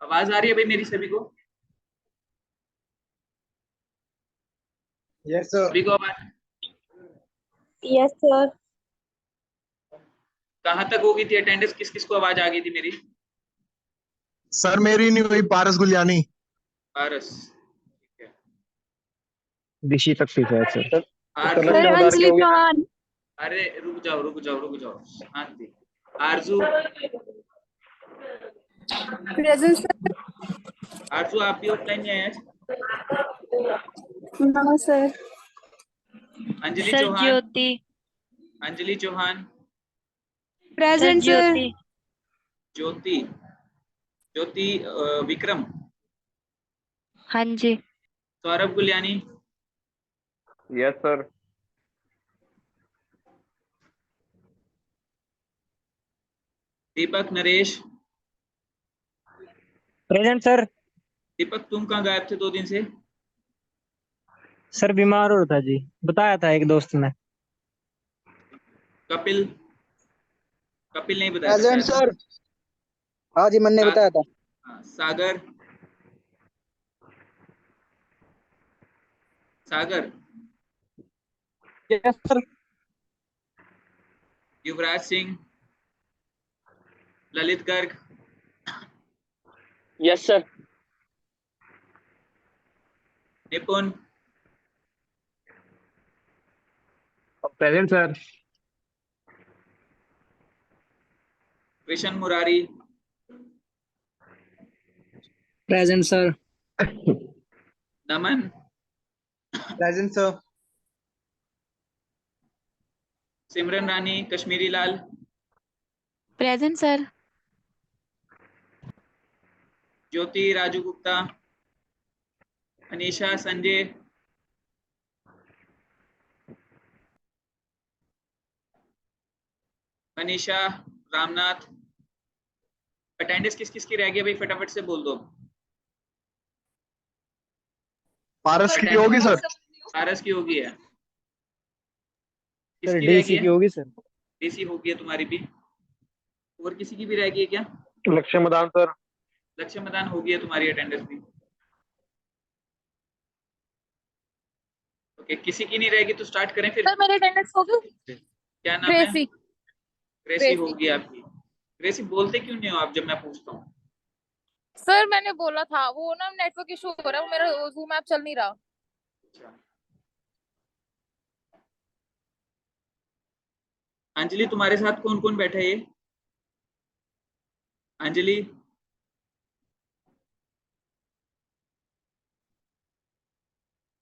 आवाज आ रही है भाई मेरी सभी को? Yes sir. सभी को आवाज? Yes sir. कहाँ तक हो गई थी अटेंडेंस? किस किस को आवाज आ गई थी मेरी? सर मेरी नहीं हुई, पारस गुलियानी। पारस, ठीक है। ऋषि तक थी शायद सर। सर आरजू, सर अंजलि चौहान। अरे रुक जाओ रुक जाओ रुक जाओ, शांति। आरजू, प्रेजेंट सर। आरजू आप भी ऑफलाइन में आए आज? No sir. Anjali sir Chauhan, Jyoti. Anjali Chauhan, present sir. Jyoti. Jyoti, Jyoti Vikram, हाँ जी। Saurabh Guliani, yes sir. Deepak Naresh. Present sir. Deepak तुम कहाँ गायब थे 2 दिन से? सर बीमार हो रहा था जी, बताया था एक दोस्त ने। कपिल, कपिल नहीं बताया था प्रेजेंट शायद ना? सर। हाँ जी, मैंने बताया था। हाँ, Sagar, Sagar, yes sir. Yuvraj Singh, Lalit Garg, yes sir. Nipun, present sir. Krishna Murari, present sir. Naman, present sir. Simran Rani, Kashmiri Lal, present sir. Jyoti Raju Gupta, Anisha Sanjay, Manisha, Ramnath. Attendance किस किस की रह गई भाई, फटाफट से बोल दो। पारस की होगी सर। पारस की होगी है? सर किसकी रह गई डीसी की है? होगी सर। डीसी होगी है तुम्हारी भी। और किसी की भी रह गई है क्या? लक्ष्य मदान सर। लक्ष्य मैदान होगी है तुम्हारी अटेंडेंस भी। ओके, किसी की नहीं रहेगी तो स्टार्ट करें फिर। सर मेरी अटेंडेंस होगी। क्या नाम है? ग्रेसी। ग्रेसी होगी आपकी। ग्रेसी बोलते क्यों नहीं हो आप जब मैं पूछता हूँ? सर मैंने बोला था, वो ना नेटवर्क इशू हो रहा है, वो मेरा जूम ऐप चल नहीं रहा। अच्छा। अंजलि तुम्हारे साथ कौन कौन बैठा है ये? अंजलि,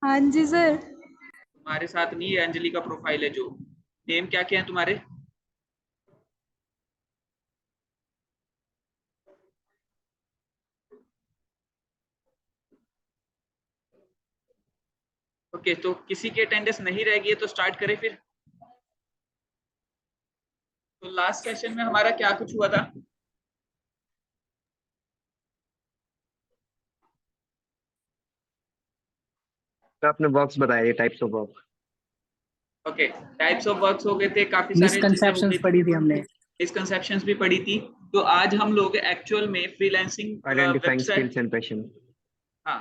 हाँ जी सर। तुम्हारे साथ नहीं है, अंजलि का प्रोफाइल है जो। नेम क्या क्या है तुम्हारे? ओके, तो किसी की अटेंडेंस नहीं रहेगी है तो स्टार्ट करें फिर। तो लास्ट सेशन में हमारा क्या कुछ हुआ था? आपने बॉक्स बताया, types of box. Okay, types of works हो गए थे, काफी सारी चीजें हो गई मिसकंसेप्शंस थी, पढ़ी थी हमने। मिसकंसेप्शंस भी पढ़ी थी। तो आज हम लोग एक्चुअल में freelancing identifying website. Skills and passion. हाँ,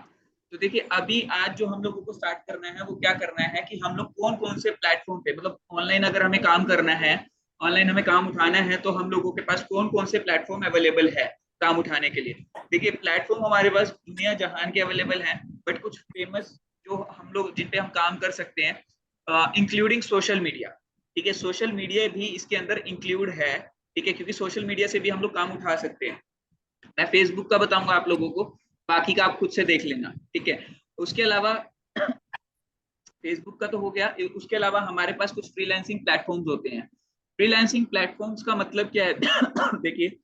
तो देखिए अभी आज जो हम लोगों को स्टार्ट करना है वो क्या करना है कि हम लोग कौन कौन से प्लेटफॉर्म पे, मतलब ऑनलाइन अगर हमें काम करना है, ऑनलाइन हमें काम उठाना है, तो हम लोगों के पास कौन कौन से प्लेटफॉर्म अवेलेबल है काम उठाने के लिए। देखिए प्लेटफॉर्म हमारे पास दुनिया जहान के अवेलेबल हैं, बट कुछ फेमस जो हम लोग जिन पे हम काम कर सकते हैं, इंक्लूडिंग सोशल मीडिया। ठीक है, सोशल मीडिया भी इसके अंदर इंक्लूड है। ठीक है, क्योंकि सोशल मीडिया से भी हम लोग काम उठा सकते हैं। मैं फेसबुक का बताऊंगा आप लोगों को, बाकी का आप खुद से देख लेना। ठीक है, उसके अलावा फेसबुक का तो हो गया, उसके अलावा हमारे पास कुछ फ्रीलांसिंग प्लेटफॉर्म्स होते हैं। फ्रीलांसिंग प्लेटफॉर्म्स का मतलब क्या है? देखिए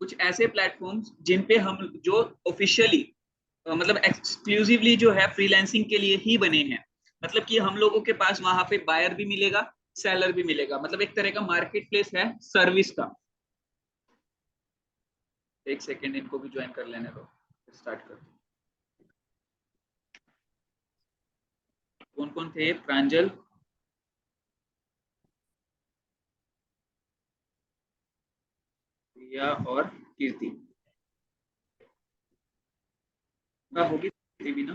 कुछ ऐसे प्लेटफॉर्म्स जिन पे हम जो ऑफिशियली मतलब एक्सक्लूसिवली जो है फ्रीलांसिंग के लिए ही बने हैं। मतलब कि हम लोगों के पास वहां पे बायर भी मिलेगा, सेलर भी मिलेगा, मतलब एक तरह का मार्केट प्लेस है सर्विस का। एक सेकेंड, इनको भी ज्वाइन कर लेने दो, स्टार्ट कर। कौन कौन थे? प्रांजल, प्रिया और कीर्ति होगी भी ना।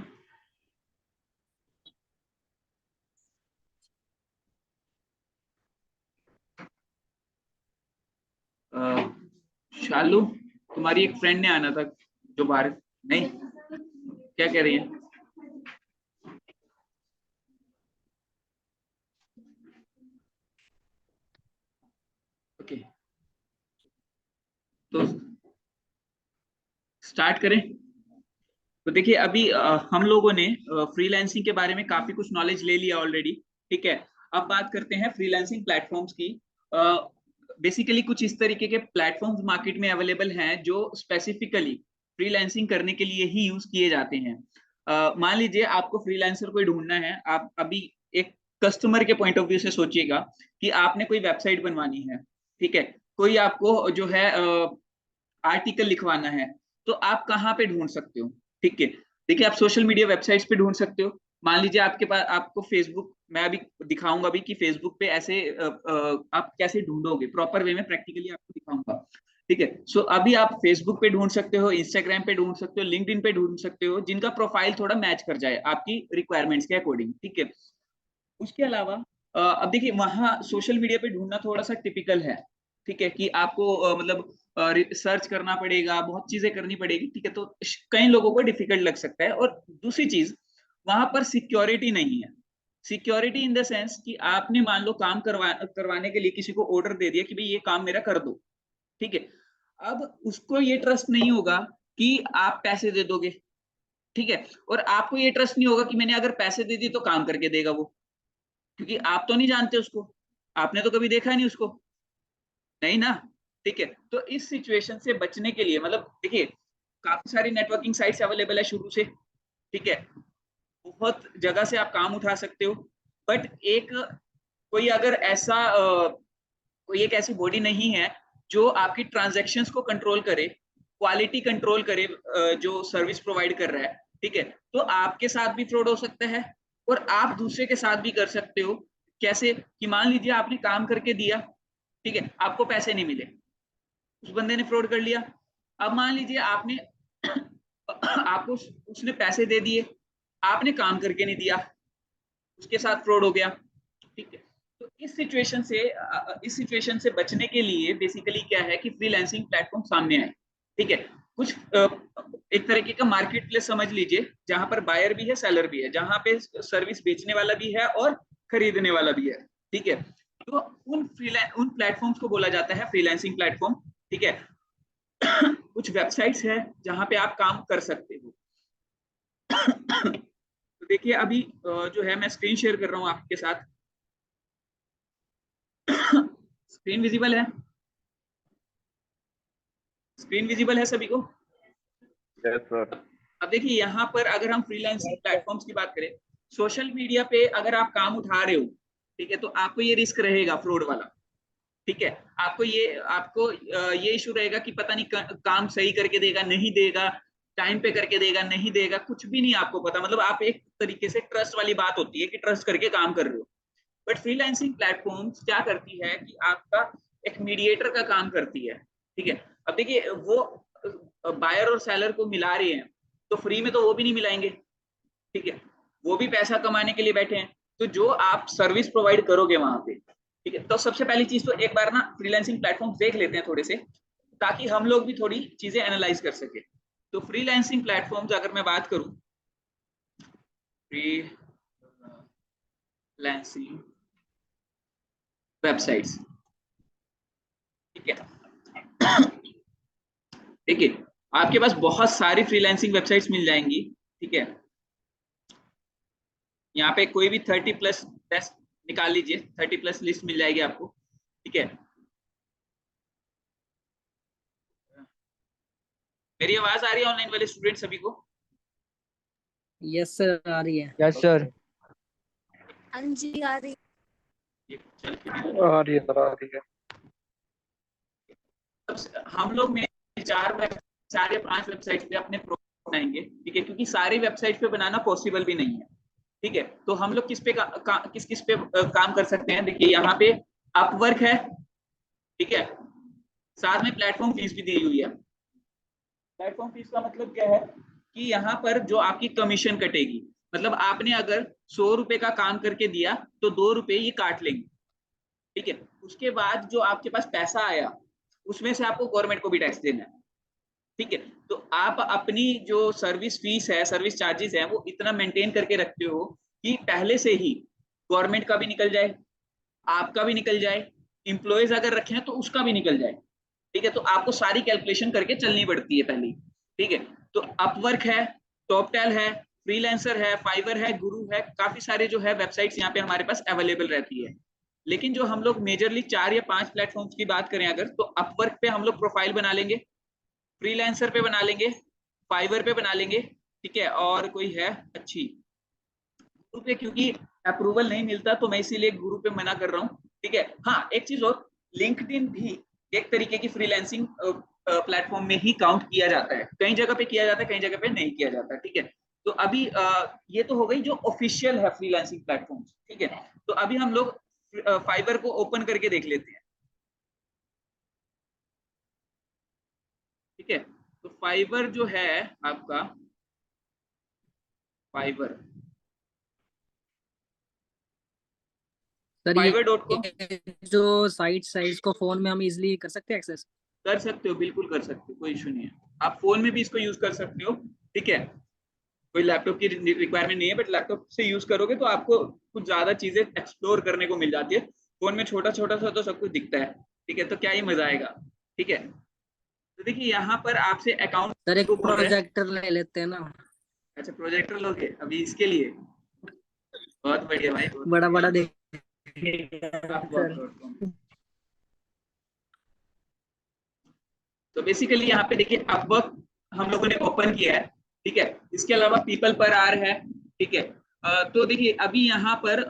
शालू, तुम्हारी एक फ्रेंड ने आना था जो बाहर, नहीं क्या कह रही है? ओके, तो स्टार्ट करें। तो देखिए अभी हम लोगों ने फ्रीलांसिंग के बारे में काफी कुछ नॉलेज ले लिया ऑलरेडी। ठीक है, अब बात करते हैं फ्रीलांसिंग प्लेटफॉर्म्स की। बेसिकली कुछ इस तरीके के प्लेटफॉर्म्स मार्केट में अवेलेबल हैं जो स्पेसिफिकली फ्रीलांसिंग करने के लिए ही यूज किए जाते हैं। मान लीजिए आपको फ्रीलांसर कोई ढूंढना है, आप अभी एक कस्टमर के पॉइंट ऑफ व्यू से सोचिएगा कि आपने कोई वेबसाइट बनवानी है, ठीक है, कोई आपको जो है आर्टिकल लिखवाना है, तो आप कहाँ पे ढूंढ सकते हो? ठीक है, देखिए आप सोशल मीडिया वेबसाइट्स पे ढूंढ सकते हो। मान लीजिए आपके पास, आपको फेसबुक, मैं अभी दिखाऊंगा भी कि फेसबुक पे ऐसे आप कैसे ढूंढोगे प्रॉपर वे में, प्रैक्टिकली आपको दिखाऊंगा। ठीक है, सो अभी आप फेसबुक पे ढूंढ सकते हो, इंस्टाग्राम पे ढूंढ सकते हो, लिंक्डइन पे ढूंढ सकते हो, जिनका प्रोफाइल थोड़ा मैच कर जाए आपकी रिक्वायरमेंट्स के अकॉर्डिंग। ठीक है, उसके अलावा अब देखिए वहां सोशल मीडिया पे ढूंढना थोड़ा सा टिपिकल है। ठीक है, कि आपको मतलब सर्च करना पड़ेगा, बहुत चीजें करनी पड़ेगी। ठीक है, तो कई लोगों को डिफिकल्ट लग सकता है। और दूसरी चीज, वहां पर सिक्योरिटी नहीं है। सिक्योरिटी इन द सेंस कि आपने मान लो काम करवाने के लिए किसी को ऑर्डर दे दिया कि भाई ये काम मेरा कर दो। ठीक है, अब उसको ये ट्रस्ट नहीं होगा कि आप पैसे दे दोगे। ठीक है, और आपको ये ट्रस्ट नहीं होगा कि मैंने अगर पैसे दे दिए तो काम करके देगा वो, क्योंकि आप तो नहीं जानते उसको, आपने तो कभी देखा नहीं उसको, नहीं ना। ठीक है, तो इस सिचुएशन से बचने के लिए, मतलब देखिए काफी सारी नेटवर्किंग साइट्स अवेलेबल है शुरू से। ठीक है, बहुत जगह से आप काम उठा सकते हो, बट एक कोई अगर ऐसा कोई एक ऐसी बॉडी नहीं है जो आपकी ट्रांजैक्शंस को कंट्रोल करे, क्वालिटी कंट्रोल करे, जो सर्विस प्रोवाइड कर रहा है। ठीक है, तो आपके साथ भी फ्रॉड हो सकता है और आप दूसरे के साथ भी कर सकते हो। कैसे? कि मान लीजिए आपने काम करके दिया, ठीक है, आपको पैसे नहीं मिले, उस बंदे ने फ्रॉड कर लिया। अब मान लीजिए आपने आपको उसने पैसे दे दिए, आपने काम करके नहीं दिया, उसके साथ फ्रॉड हो गया। ठीक है, तो इस सिचुएशन से बचने के लिए बेसिकली क्या है कि फ्रीलांसिंग प्लेटफॉर्म सामने आए। ठीक है, कुछ एक तरीके का मार्केट प्लेस समझ लीजिए, जहां पर बायर भी है, सेलर भी है, जहां पे सर्विस बेचने वाला भी है और खरीदने वाला भी है। ठीक है, तो उन प्लेटफॉर्म्स को बोला जाता है फ्रीलांसिंग प्लेटफॉर्म। ठीक है, कुछ वेबसाइट्स है जहां पे आप काम कर सकते हो। तो देखिए अभी जो है मैं स्क्रीन शेयर कर रहा हूं आपके साथ। स्क्रीन विजिबल है? स्क्रीन विजिबल है सभी को? Yes sir. अब देखिए यहाँ पर अगर हम फ्रीलांसिंग प्लेटफॉर्म्स की बात करें, सोशल मीडिया पे अगर आप काम उठा रहे हो, ठीक है, तो आपको ये रिस्क रहेगा फ्रॉड वाला। ठीक है, आपको ये इशू रहेगा कि पता नहीं काम सही करके देगा, नहीं देगा, टाइम पे करके देगा, नहीं देगा, कुछ भी नहीं आपको पता। मतलब आप एक तरीके से ट्रस्ट वाली बात होती है कि ट्रस्ट करके काम कर रहे हो। बट फ्रीलांसिंग प्लेटफॉर्म क्या करती है कि आपका एक मीडिएटर का काम करती है। ठीक है, अब देखिए वो बायर और सेलर को मिला रहे हैं, तो फ्री में तो वो भी नहीं मिलाएंगे। ठीक है, वो भी पैसा कमाने के लिए बैठे हैं। तो जो आप सर्विस प्रोवाइड करोगे वहां पे, ठीक है, तो सबसे पहली चीज तो एक बार ना फ्रीलांसिंग प्लेटफॉर्म देख लेते हैं थोड़े से, ताकि हम लोग भी थोड़ी चीजें एनालाइज कर सके। तो फ्रीलांसिंग प्लेटफॉर्म्स अगर मैं बात करूं, फ्रीलांसिंग वेबसाइट्स, ठीक है, देखिए आपके पास बहुत सारी फ्रीलांसिंग वेबसाइट्स मिल जाएंगी। ठीक है, यहाँ पे कोई भी 30+ टेस्ट निकाल लीजिए, 30+ लिस्ट मिल जाएगी आपको। ठीक है, मेरी आवाज आ रही है ऑनलाइन वाले स्टूडेंट सभी को? यस सर, आ रही है। Yes sir. हाँ जी आ रही। आ रही है सर, आ रही है। हम लोग में 4 या 5 वेबसाइट पे अपने प्रोजेक्ट बनाएंगे। ठीक है, क्योंकि सारी वेबसाइट पे बनाना पॉसिबल भी नहीं है। ठीक है, तो हम लोग किस पे किस पे काम कर सकते हैं? देखिए यहाँ पे अपवर्क है, ठीक है, साथ में प्लेटफॉर्म फीस भी दी हुई है। प्लेटफॉर्म फीस का मतलब क्या है कि यहाँ पर जो आपकी कमीशन कटेगी, मतलब आपने अगर 100 रुपए का काम करके दिया तो 2 रुपए ये काट लेंगे, ठीक है। उसके बाद जो आपके पास पैसा आया उसमें से आपको गवर्नमेंट को भी टैक्स देना है, ठीक है। तो आप अपनी जो सर्विस फीस है, सर्विस चार्जेस है, वो इतना मेंटेन करके रखते हो कि पहले से ही गवर्नमेंट का भी निकल जाए, आपका भी निकल जाए, इंप्लॉयज अगर रखे हैं तो उसका भी निकल जाए, ठीक है। तो आपको सारी कैलकुलेशन करके चलनी पड़ती है पहले, ठीक है। तो अपवर्क है, टॉपटेल है, फ्रीलांसर है, फाइवर है, गुरु है, काफी सारे जो है वेबसाइट्स यहाँ पे हमारे पास अवेलेबल रहती है। लेकिन जो हम लोग मेजरली 4 या 5 प्लेटफॉर्म्स की बात करें अगर, तो अपवर्क पे हम लोग प्रोफाइल बना लेंगे, फ्रीलांसर पे बना लेंगे, फाइवर पे बना लेंगे, ठीक है। और कोई है अच्छी, गुरु पे क्योंकि अप्रूवल नहीं मिलता तो मैं इसीलिए गुरु पे मना कर रहा हूँ, ठीक है। हाँ, एक चीज और, लिंक्डइन भी एक तरीके की फ्रीलांसिंग प्लेटफॉर्म में ही काउंट किया जाता है, कई जगह पे किया जाता है, कई जगह पे नहीं किया जाता, ठीक है। तो अभी ये तो हो गई जो ऑफिशियल है फ्रीलांसिंग प्लेटफॉर्म, ठीक है। तो अभी हम लोग फाइवर को ओपन करके देख लेते हैं, ठीक है। तो फाइवर जो है आपका, फाइवर सर fiverr.com ये जो साइट्स को फोन में हम इजीली कर सकते हैं एक्सेस? कर सकते हो, बिल्कुल कर सकते हो, कोई इशू नहीं है। आप फोन में भी इसको यूज कर सकते हो, ठीक है। कोई लैपटॉप की रिक्वायरमेंट नहीं है, बट लैपटॉप से यूज करोगे तो आपको कुछ ज्यादा चीजें एक्सप्लोर करने को मिल जाती है। फोन में छोटा छोटा सा तो सब कुछ दिखता है, ठीक है, तो क्या ही मजा आएगा, ठीक है। तो देखिए यहाँ पर आपसे अकाउंट सर एक को बोल रहे हैं। प्रोजेक्टर ले लेते हैं ना, अच्छा, प्रोजेक्टर लोगे अभी इसके लिए? बहुत बढ़िया भाई, बहुत बड़ा बड़ा बढ़िया। देख सर। upwork.com। तो बेसिकली यहाँ पे देखिए अपवर्क हम लोगों ने ओपन किया है, ठीक है। इसके अलावा पीपल पर आर है, ठीक है। तो देखिए अभी यहाँ पर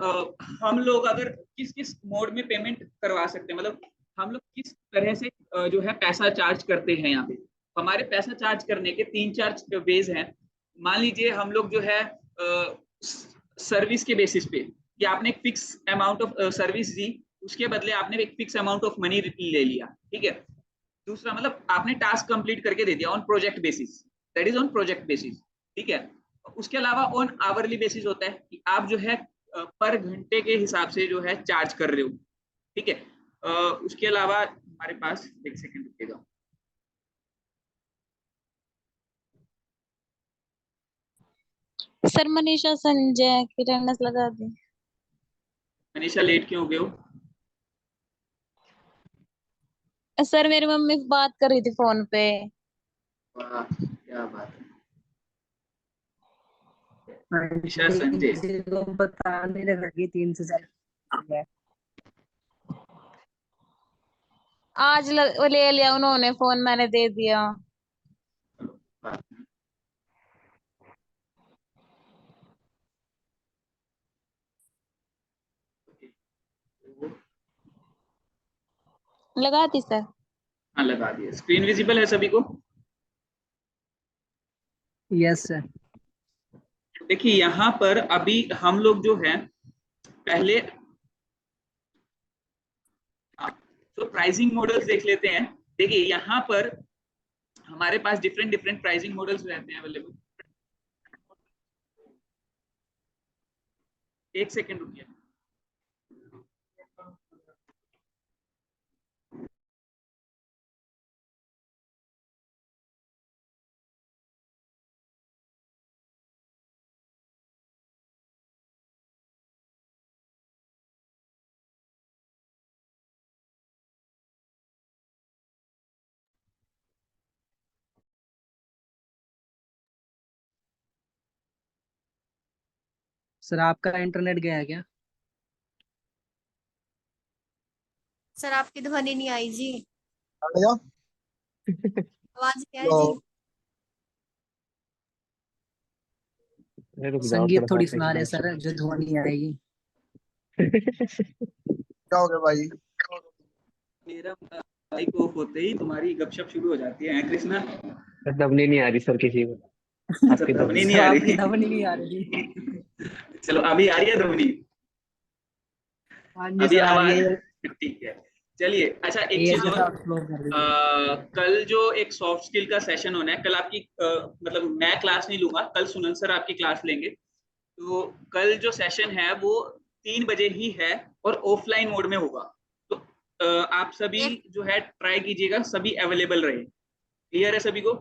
हम लोग अगर किस किस मोड में पेमेंट करवा सकते हैं, मतलब हम लोग किस तरह से जो है पैसा चार्ज करते हैं यहाँ पे। हमारे पैसा चार्ज करने के 3-4 वेज हैं। मान लीजिए हम लोग जो है सर्विस के बेसिस पे, कि आपने एक फिक्स अमाउंट ऑफ सर्विस दी, उसके बदले आपने एक फिक्स अमाउंट ऑफ मनी ले लिया, ठीक है। दूसरा मतलब आपने टास्क कंप्लीट करके दे दिया on project basis, that is on project basis, ठीक है। उसके अलावा ऑन आवरली बेसिस होता है कि आप जो है पर घंटे के हिसाब से जो है चार्ज कर रहे हो, ठीक है। उसके अलावा हमारे पास एक सेकंड रुकिएगा, सर मनीषा संजय की अटेंडेंस लगा दी। मनीषा लेट क्यों हो गए हो? सर मेरी मम्मी बात कर रही थी फोन पे। वाह, क्या बात है। मनीषा संजय, किसी को पता नहीं लगी 3 से 4 आज ले लिया उन्होंने फोन, मैंने दे दिया। बात नहीं। लगा दी सर। हाँ लगा दिया। स्क्रीन विजिबल है सभी को? Yes sir. देखिए यहाँ पर अभी हम लोग जो है पहले, हाँ, तो प्राइसिंग मॉडल्स देख लेते हैं। देखिए यहाँ पर हमारे पास डिफरेंट डिफरेंट प्राइसिंग मॉडल्स रहते हैं अवेलेबल। एक सेकेंड रुकिए। सर आपका इंटरनेट गया है क्या? सर आपकी ध्वनि नहीं आई जी। भैया आवाज क्या है तो जी? अरे रुक जाओ संगीत थोड़ा सा थोड़ी सुना रहे टेक्निकल सर, जो ध्वनि आएगी। क्या हो गया भाई? मेरा माइक ऑफ होते ही तुम्हारी गपशप शुरू हो जाती है कृष्णा। दबनी नहीं आ रही सर किसी को। अच्छा, आपकी ध्वनि दबनी। नहीं सर आ आपकी रही। ध्वनि नहीं आ रही। चलो अभी आ रही है ध्वनि, हाँ जी अभी सर आ रही आवाज, है। ठीक है। चलिए अच्छा एक ये चीज और, जैसा एक्सप्लोर कर दीजिए। कल जो एक सॉफ्ट स्किल का सेशन होना है कल आपकी, मतलब मैं क्लास नहीं लूंगा, कल सुनन सर आपकी क्लास लेंगे। तो कल जो सेशन है वो 3 बजे ही है और ऑफलाइन मोड में होगा। तो आप सभी जो है ट्राई कीजिएगा, सभी अवेलेबल रहे। क्लियर है सभी को?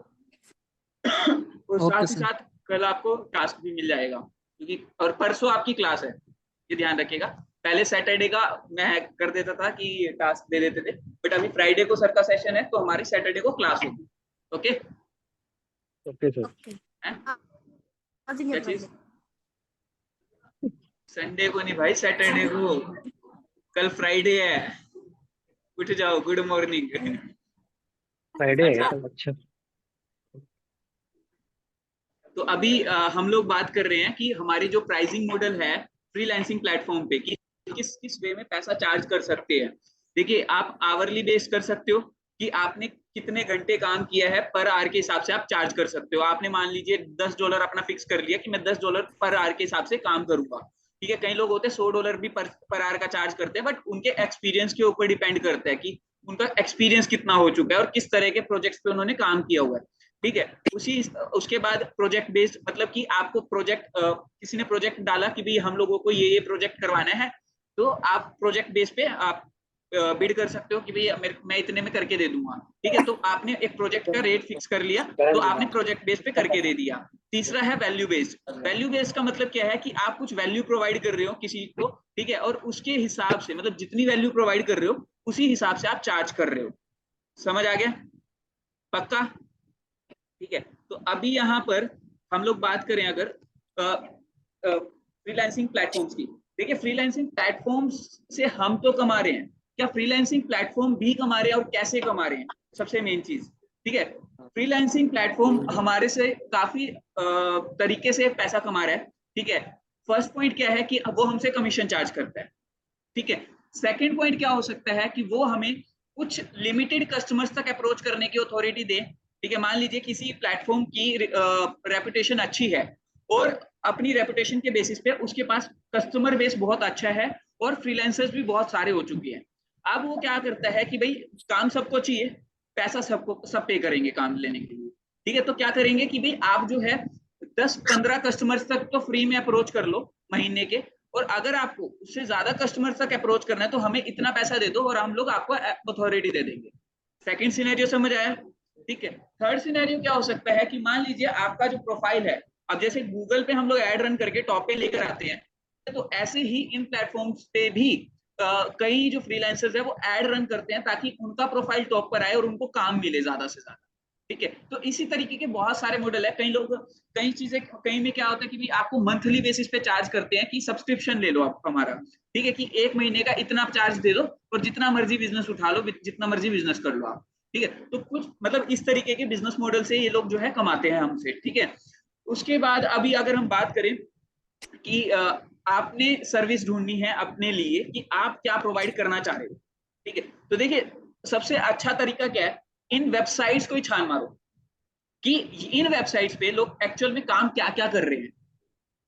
और ओके साथ ही सर। साथ कल आपको टास्क भी मिल जाएगा, क्योंकि और परसों आपकी क्लास है, ये ध्यान रखिएगा। पहले सैटरडे का मैं कर देता था कि टास्क दे देते थे, बट अभी फ्राइडे को सर का सेशन है तो हमारी सैटरडे को क्लास होगी। ओके? Okay sir. क्या चीज? संडे को नहीं भाई, सैटरडे को। कल फ्राइडे है, उठ जाओ, गुड मॉर्निंग। फ्राइडे है अच्छा, कल, अच्छा। तो अभी हम लोग बात कर रहे हैं कि हमारी जो प्राइसिंग मॉडल है फ्रीलांसिंग प्लेटफॉर्म पे, कि किस किस वे में पैसा चार्ज कर सकते हैं। देखिए, आप आवरली बेस कर सकते हो कि आपने कितने घंटे काम किया है, पर आवर के हिसाब से आप चार्ज कर सकते हो। आपने मान लीजिए $10 अपना फिक्स कर लिया कि मैं $10 पर आवर के हिसाब से काम करूंगा। ठीक है, कई लोग होते हैं $100 भी पर आवर का चार्ज करते हैं, बट उनके एक्सपीरियंस के ऊपर डिपेंड करता है कि उनका एक्सपीरियंस कितना हो चुका है और किस तरह के प्रोजेक्ट्स पे उन्होंने काम किया हुआ है। ठीक है, उसी उसके बाद प्रोजेक्ट बेस्ड, मतलब कि आपको प्रोजेक्ट, किसी ने प्रोजेक्ट डाला कि भाई हम लोगों को ये प्रोजेक्ट करवाना है, तो आप प्रोजेक्ट बेस पे आप बिड कर सकते हो कि भाई मैं इतने में करके दे दूंगा। ठीक है, तो आपने एक प्रोजेक्ट का रेट फिक्स कर लिया, तो आपने प्रोजेक्ट बेस पे करके दे दिया। तीसरा है वैल्यू बेस्ड। वैल्यू बेस्ड का मतलब क्या है कि आप कुछ वैल्यू प्रोवाइड कर रहे हो किसी को, ठीक है, और उसके हिसाब से, मतलब जितनी वैल्यू प्रोवाइड कर रहे हो उसी हिसाब से आप चार्ज कर रहे हो। समझ आ गया? पक्का? ठीक है, तो अभी यहाँ पर हम लोग बात करें अगर फ्रीलांसिंग प्लेटफॉर्म्स की। देखिए, फ्रीलांसिंग प्लेटफॉर्म्स से हम तो कमा रहे हैं, क्या फ्रीलांसिंग प्लेटफॉर्म भी कमा रहे हैं और कैसे कमा रहे हैं, सबसे मेन चीज। ठीक है, फ्रीलांसिंग प्लेटफॉर्म हमारे से काफी तरीके से पैसा कमा रहा है। ठीक है, फर्स्ट पॉइंट क्या है कि वो हमसे कमीशन चार्ज करता है। ठीक है, सेकंड पॉइंट क्या हो सकता है कि वो हमें कुछ लिमिटेड कस्टमर्स तक अप्रोच करने की अथॉरिटी दे। ठीक है, मान लीजिए किसी प्लेटफॉर्म की रेपुटेशन अच्छी है और अपनी रेपुटेशन के बेसिस पे उसके पास कस्टमर बेस बहुत अच्छा है और फ्रीलांसर्स भी बहुत सारे हो चुके हैं। अब वो क्या करता है कि भाई काम सबको चाहिए, पैसा सबको, सब पे करेंगे काम लेने के लिए। ठीक है, तो क्या करेंगे कि भाई आप जो है 10-15 कस्टमर्स तक तो फ्री में अप्रोच कर लो महीने के, और अगर आपको उससे ज्यादा कस्टमर्स तक अप्रोच करना है तो हमें इतना पैसा दे दो और हम लोग आपको अथॉरिटी दे देंगे। सेकंड सिनेरियो समझ आया? ठीक है, थर्ड सिनेरियो क्या हो सकता है कि मान लीजिए आपका जो प्रोफाइल है, अब जैसे गूगल पे हम लोग ऐड रन करके टॉप पे लेकर आते हैं, तो ऐसे ही इन प्लेटफॉर्म्स पे भी कई जो फ्रीलांसर्स है वो ऐड रन करते हैं ताकि उनका प्रोफाइल टॉप पर आए और उनको काम मिले ज्यादा से ज्यादा। ठीक है, तो इसी तरीके के बहुत सारे मॉडल है। कई लोग, कई चीजें, कई में क्या होता है कि भी आपको मंथली बेसिस पे चार्ज करते हैं कि सब्सक्रिप्शन ले लो आप हमारा। ठीक है, कि 1 महीने का इतना चार्ज दे दो और जितना मर्जी बिजनेस उठा लो, जितना मर्जी बिजनेस कर लो आप। ठीक है, तो कुछ मतलब इस तरीके के बिजनेस मॉडल से ये लोग जो है कमाते हैं हमसे। ठीक है, उसके बाद अभी अगर हम बात करें कि आपने सर्विस ढूंढनी है अपने लिए कि आप क्या प्रोवाइड करना चाह रहे हो। ठीक है, तो देखिए, सबसे अच्छा तरीका क्या है, इन वेबसाइट्स को ही छान मारो कि इन वेबसाइट्स पे लोग एक्चुअल में काम क्या क्या कर रहे हैं।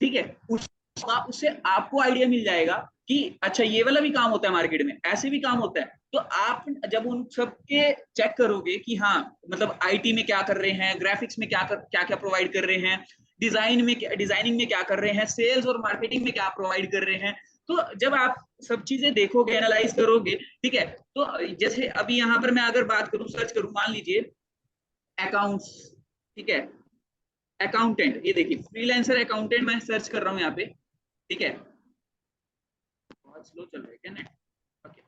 ठीक है, उससे आपको आइडिया मिल जाएगा कि अच्छा ये वाला भी काम होता है मार्केट में, ऐसे भी काम होता है। तो आप जब उन सबके चेक करोगे कि हाँ, मतलब आईटी में क्या कर रहे हैं, ग्राफिक्स में क्या क्या प्रोवाइड कर रहे हैं, डिजाइनिंग में क्या कर रहे हैं, सेल्स और मार्केटिंग में क्या प्रोवाइड कर रहे हैं, तो जब आप सब चीजें देखोगे, एनालाइज करोगे, ठीक है, तो जैसे अभी यहाँ पर मैं अगर बात करूं, सर्च करूं, मान लीजिए अकाउंट्स, ठीक है, अकाउंटेंट, ये देखिए फ्रीलांसर अकाउंटेंट मैं सर्च कर रहा हूँ यहाँ पे। ठीक है, बहुत स्लो चल रहा है क्या नेट? ओके,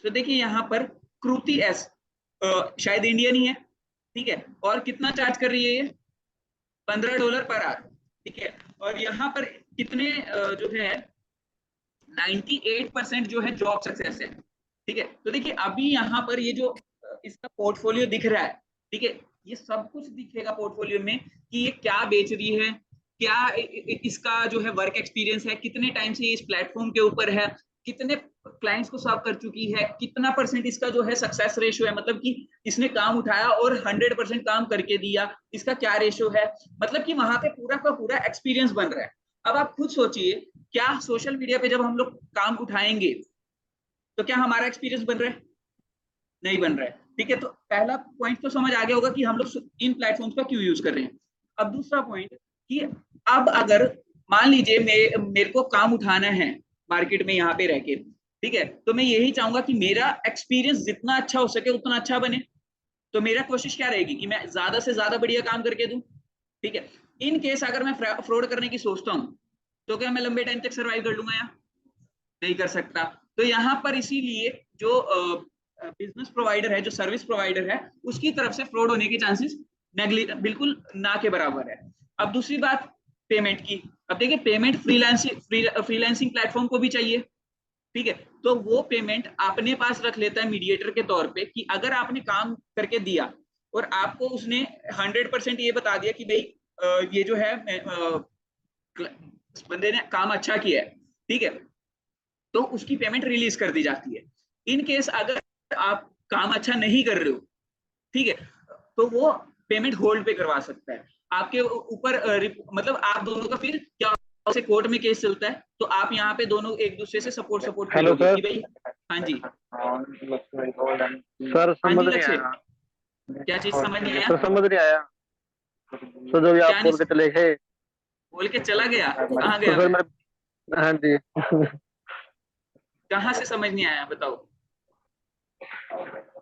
तो देखिए यहाँ पर कृति एस, शायद इंडियन ही है। ठीक है, और कितना चार्ज कर रही है ये? $15 पर आवर। ठीक है, और यहाँ पर कितने जो है 98% जो है जॉब सक्सेस है। ठीक है, तो देखिए अभी यहाँ पर ये जो इसका पोर्टफोलियो दिख रहा है, ठीक है, ये सब कुछ दिखेगा पोर्टफोलियो में कि ये क्या बेच रही है, क्या इसका जो है वर्क एक्सपीरियंस है, कितने टाइम से ये इस प्लेटफॉर्म के ऊपर है, कितने क्लाइंट्स को सर्व कर चुकी है, कितना परसेंट इसका जो है सक्सेस रेशियो है, मतलब कि इसने काम उठाया और 100% काम करके दिया, इसका क्या रेशियो है, मतलब कि वहां पे पूरा का पूरा एक्सपीरियंस बन रहा है। अब आप खुद सोचिए, क्या सोशल मीडिया पे जब हम लोग काम उठाएंगे तो क्या हमारा एक्सपीरियंस बन रहा है? नहीं बन रहा है। ठीक है, तो पहला पॉइंट तो समझ आ गया होगा कि हम लोग इन प्लेटफॉर्म्स का क्यों यूज कर रहे हैं। अब दूसरा पॉइंट कि अब अगर मान लीजिए मेरे को काम उठाना है मार्केट में यहाँ पे रह के, ठीक है, तो मैं यही चाहूंगा कि मेरा एक्सपीरियंस जितना अच्छा हो सके उतना अच्छा बने। तो मेरा कोशिश क्या रहेगी कि मैं ज्यादा से ज्यादा बढ़िया काम करके दूं। ठीक है, इन केस अगर मैं फ्रॉड करने की सोचता हूँ तो क्या मैं लंबे टाइम तक सर्वाइव कर लूंगा? या नहीं कर सकता। तो यहाँ पर इसीलिए जो बिजनेस प्रोवाइडर है, जो सर्विस प्रोवाइडर है, उसकी तरफ से फ्रॉड होने के चांसेस बिल्कुल ना के बराबर है। अब दूसरी बात पेमेंट की। अब देखिए पेमेंट फ्रीलांसिंग प्लेटफॉर्म को भी चाहिए। ठीक है, तो वो पेमेंट अपने पास रख लेता है मीडिएटर के तौर पे कि अगर आपने काम करके दिया और आपको उसने 100% ये बता दिया कि भाई ये जो है बंदे ने काम अच्छा किया है, ठीक है, तो उसकी पेमेंट रिलीज कर दी जाती है। इन केस अगर आप काम अच्छा नहीं कर रहे हो, ठीक है, तो वो पेमेंट होल्ड पे करवा सकता है आपके ऊपर। मतलब आप दोनों का फिर क्या से कोर्ट में केस चलता है, तो आप यहाँ पे दोनों एक दूसरे से सपोर्ट हेलो करोगे सर। कि भाई। हाँ जी, सर हाँ समझ जी नहीं लक्ष्य, आया। क्या चीज समझ नहीं आया? सर समझ नहीं आया। सर जो भी आप क्या बोल के नहीं चले गए, बोल के चला गया? कहाँ तो गया सर मैं? मेरे, हाँ जी। कहाँ से समझ नहीं आया बताओ?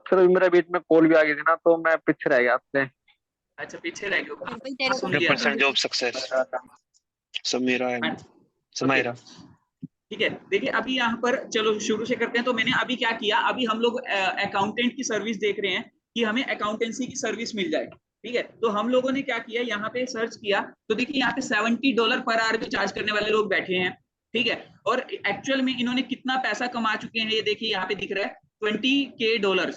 सर अभी मेरे बीच में कॉल भी आ गई थी ना, तो मैं पीछे रह गया आपसे। अच्छा पीछे रह गए, तेरे सुन को लिया। 100% जॉब सक्सेस समीरा हाँ, एंड ओके, समायरा। ठीक है। देखिए अभी यहाँ पर चलो शुरू से करते हैं। तो मैंने अभी क्या किया, अभी हम लोग अकाउंटेंट की सर्विस देख रहे हैं कि हमें अकाउंटेंसी की सर्विस मिल जाए। ठीक है, तो हम लोगों ने क्या किया, यहाँ पे सर्च किया तो देखिए यहाँ पे $70 पर आवर भी चार्ज करने वाले लोग बैठे हैं। ठीक है, और एक्चुअल में इन्होंने कितना पैसा कमा चुके हैं ये देखिए यहाँ पे दिख रहा है, $20K।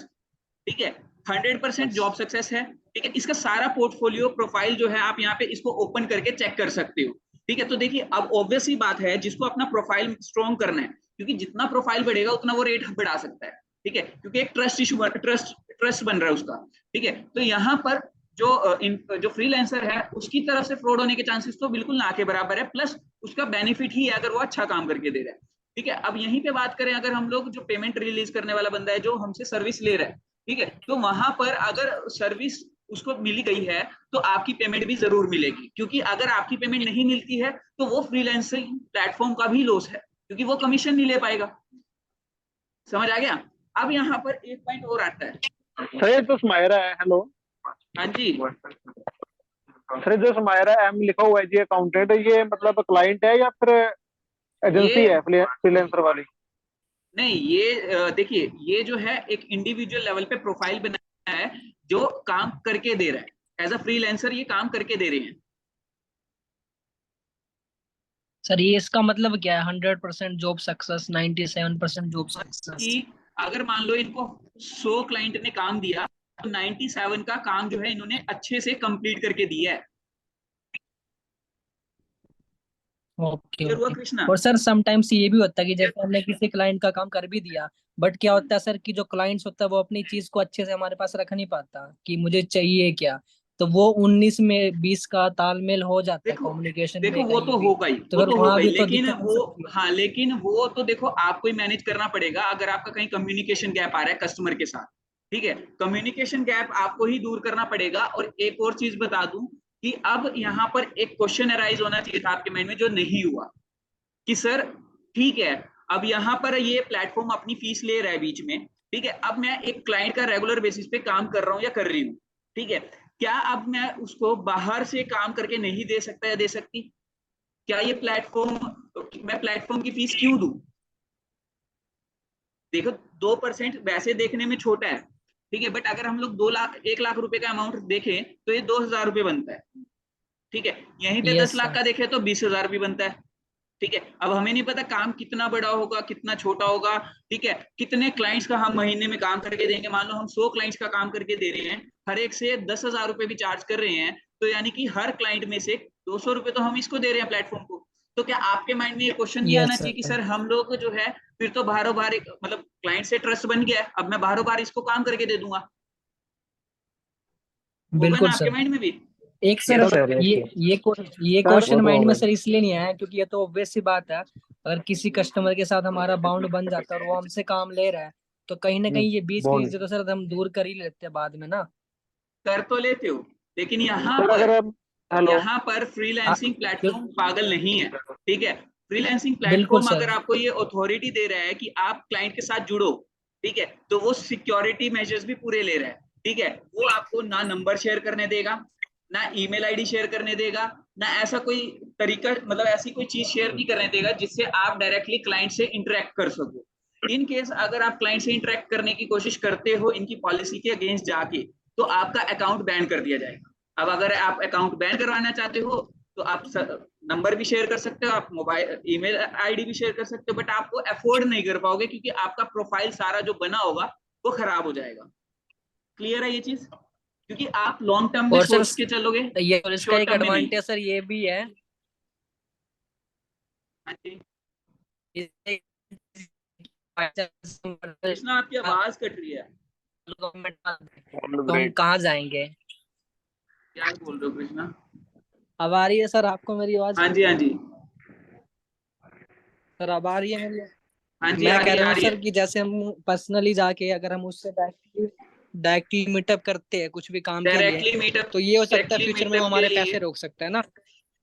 ठीक है, 100% जॉब सक्सेस है। ठीक है, इसका सारा पोर्टफोलियो प्रोफाइल जो है आप यहाँ पे इसको ओपन करके चेक कर सकते हो। ठीक है, तो देखिए अब ऑब्वियस ही बात है जिसको अपना प्रोफाइल स्ट्रॉन्ग करना है, क्योंकि जितना प्रोफाइल बढ़ेगा उतना वो रेट बढ़ा सकता है। ठीक है, क्योंकि एक ट्रस्ट बन रहा है उसका। ठीक है, तो यहाँ पर जो फ्रीलांसर है उसकी तरफ से फ्रॉड होने के चांसेस तो बिल्कुल ना के बराबर है, प्लस उसका बेनिफिट ही है अगर वो अच्छा काम करके दे रहा है। ठीक है, अब यहीं पे बात करें अगर हम लोग जो पेमेंट रिलीज करने वाला बंदा है जो हमसे सर्विस ले रहा है, ठीक है, तो वहां पर अगर सर्विस उसको मिली गई है तो आपकी पेमेंट भी जरूर मिलेगी, क्योंकि अगर आपकी पेमेंट नहीं मिलती है तो वो फ्रीलांसिंग प्लेटफॉर्म का भी लॉस है, क्योंकि वो कमीशन नहीं ले पाएगा। समझ आ गया? अब यहाँ पर एक पॉइंट और आता है। सर ये तो समायरा है। हेलो हाँ जी, सर, जो समायरा एम लिखा हुआ है जी अकाउंटेंट, ये मतलब क्लाइंट है या फिर एजेंसी ये है फ्रीलांसर वाली? नहीं, ये देखिए ये जो है एक इंडिविजुअल लेवल पे प्रोफाइल बनाया है जो काम करके दे रहा है, एज अ फ्रीलांसर ये काम करके दे रहे हैं। सर ये इसका मतलब क्या है? 100% जॉब सक्सेस, 97% जॉब सक्सेस? कि अगर मान लो इनको 100 क्लाइंट ने काम दिया तो 97 का काम जो है इन्होंने अच्छे से कंप्लीट करके दिया है। ओके क्लियर हुआ ओके। कृष्णा? और सर समटाइम्स ये भी होता है कि जैसे हमने किसी क्लाइंट का काम कर भी दिया, बट क्या होता है सर कि जो क्लाइंट्स होता है वो अपनी चीज को अच्छे से हमारे पास रख नहीं पाता कि मुझे चाहिए क्या। तो वो 19 में 20 का तालमेल हो जाता है देखो कम्युनिकेशन देखो में वो कहीं तो भी। होगा ही, तो वो फिर तो वहां होगा ही, भी तो लेकिन दिक्कत हो वो, सकती है। हाँ लेकिन वो तो देखो आपको ही मैनेज करना पड़ेगा अगर आपका कहीं कम्युनिकेशन गैप आ रहा है कस्टमर के साथ। ठीक है, कम्युनिकेशन गैप आपको ही दूर करना पड़ेगा। और एक और चीज बता दूं कि अब यहाँ पर एक क्वेश्चन अराइज होना चाहिए था आपके माइंड में जो नहीं हुआ, कि सर ठीक है अब यहाँ पर ये प्लेटफॉर्म अपनी फीस ले रहा है बीच में, ठीक है, अब मैं एक क्लाइंट का रेगुलर बेसिस पे काम कर रहा हूँ या कर रही हूँ, ठीक है, क्या अब मैं उसको बाहर से काम करके नहीं दे सकता या दे सकती? क्या ये प्लेटफॉर्म, मैं प्लेटफॉर्म की फीस क्यों दूं? देखो 2% वैसे देखने में छोटा है, ठीक है, बट अगर हम लोग 2 लाख 1 लाख रुपए का अमाउंट देखें तो ये 2,000 रुपये बनता है। ठीक है, यहीं पे दस यस लाख सर। का देखें तो 20,000 भी बनता है। ठीक है, अब हमें नहीं पता काम कितना बड़ा होगा कितना छोटा होगा। ठीक है, कितने क्लाइंट्स का हम महीने में काम करके देंगे, मान लो हम 100 क्लाइंट्स का काम करके दे रहे हैं, हर एक से 10,000 रुपये भी चार्ज कर रहे हैं, तो यानी कि हर क्लाइंट में से 200 रुपये तो हम इसको दे रहे हैं प्लेटफॉर्म को। तो क्या आपके माइंड में ये क्वेश्चन नहीं आना यस चाहिए कि सर। सर हम लोग जो है फिर तो बाहरों बाहर मतलब क्लाइंट से ट्रस्ट बन गया है, अब मैं बाहरों बाहर इसको काम करके दे दूंगा? होगा ना बिल्कुल आपके सर। माइंड में भी? एक सर ये सर क्वेश्चन माइंड में सर इसलिए नहीं आया क्योंकि ये तो ऑब्वियस सी बात है, अगर किसी कस्टमर के साथ हमारा बाउंड बन जाता है और वो हमसे काम ले रहा है तो कहीं ना कहीं ये 20% तो सर हम दूर कर ही लेते हैं बाद में ना। कर तो लेते हो, लेकिन सर अगर आप हेलो यहाँ पर फ्रीलांसिंग प्लेटफॉर्म पागल नहीं है, ठीक है। फ्रीलांसिंग बिल्कुल प्लेटफॉर्म सर। अगर आपको ये अथॉरिटी दे रहा है कि आप क्लाइंट के साथ जुड़ो, ठीक है, तो वो सिक्योरिटी मेजर्स भी पूरे ले रहा है, ठीक है। वो आपको ना नंबर शेयर करने देगा, ना ईमेल आईडी शेयर करने देगा, ना ऐसा कोई तरीका, मतलब ऐसी कोई चीज शेयर नहीं करने देगा जिससे आप डायरेक्टली क्लाइंट से इंटरेक्ट कर सको। इन केस अगर आप क्लाइंट से इंटरेक्ट करने की कोशिश करते हो इनकी पॉलिसी के अगेंस्ट जाके, तो आपका अकाउंट बैन कर दिया जाएगा। अब अगर आप अकाउंट बैन करवाना चाहते हो तो आप नंबर भी शेयर कर सकते हो, आप मोबाइल ईमेल आईडी भी शेयर कर सकते हो, बट आपको अफोर्ड नहीं कर पाओगे क्योंकि आपका प्रोफाइल सारा जो बना होगा वो खराब हो जाएगा। क्लियर है ये चीज? क्योंकि आप लॉन्ग टर्म में और सर सोच के चलोगे, ये और इसका शॉर्ट एक टर्म में नहीं। एडवांटेज सर ये भी है, हाँ जी इससे कृष्णा, आपकी आवाज कट रही है, तो हम कहाँ जाएंगे? क्या बोल रहे हो कृष्णा? अब आ रही है सर आपको मेरी आवाज? हाँ जी, हाँ जी, सर अब आ रही है मेरी? हाँ जी, मैं आ कह रही है, रहा आ हूँ रही सर है। कि जैसे हम पर्सनली जाके अगर हम उससे डायरेक्टली मीटअप करते हैं कुछ भी काम के लिए, डायरेक्टली मीटअप तो ये हो सकता है डायरेक्टली फ्यूचर में वो मीटअप के हमारे लिए पैसे रोक सकता है ना।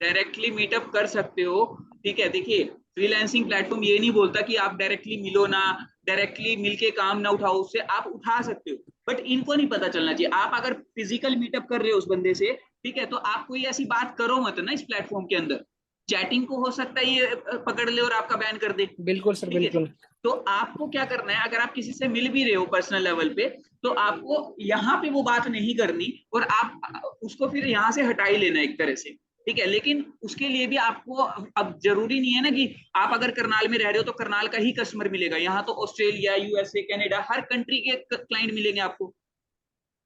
डायरेक्टली मीटअप कर सकते हो, ठीक है। देखिए, फ्रीलांसिंग प्लेटफॉर्म ये नहीं बोलता कि आप डायरेक्टली मिलो ना, डायरेक्टली मिलके काम ना उठाओ, उससे आप उठा सकते हो, बट इनको नहीं पता चलना चाहिए। आप अगर फिजिकल मीटअप कर रहे हो उस बंदे से, ठीक है, तो आप कोई ऐसी बात करो मत ना इस प्लेटफॉर्म के अंदर। चैटिंग को हो सकता है ये पकड़ ले और आपका बैन कर दे, बिल्कुल सर ठीक है। बिल्कुल। तो आपको क्या करना है, अगर आप किसी से मिल भी रहे हो पर्सनल लेवल पे, तो आपको यहाँ पे वो बात नहीं करनी और आप उसको फिर यहाँ से हटा ही लेना एक तरह से, ठीक है। लेकिन उसके लिए भी आपको, अब जरूरी नहीं है ना कि आप अगर करनाल में रह रहे हो तो करनाल का ही कस्टमर मिलेगा, यहाँ तो ऑस्ट्रेलिया, यूएसए, कनाडा, हर कंट्री के क्लाइंट मिलेंगे आपको,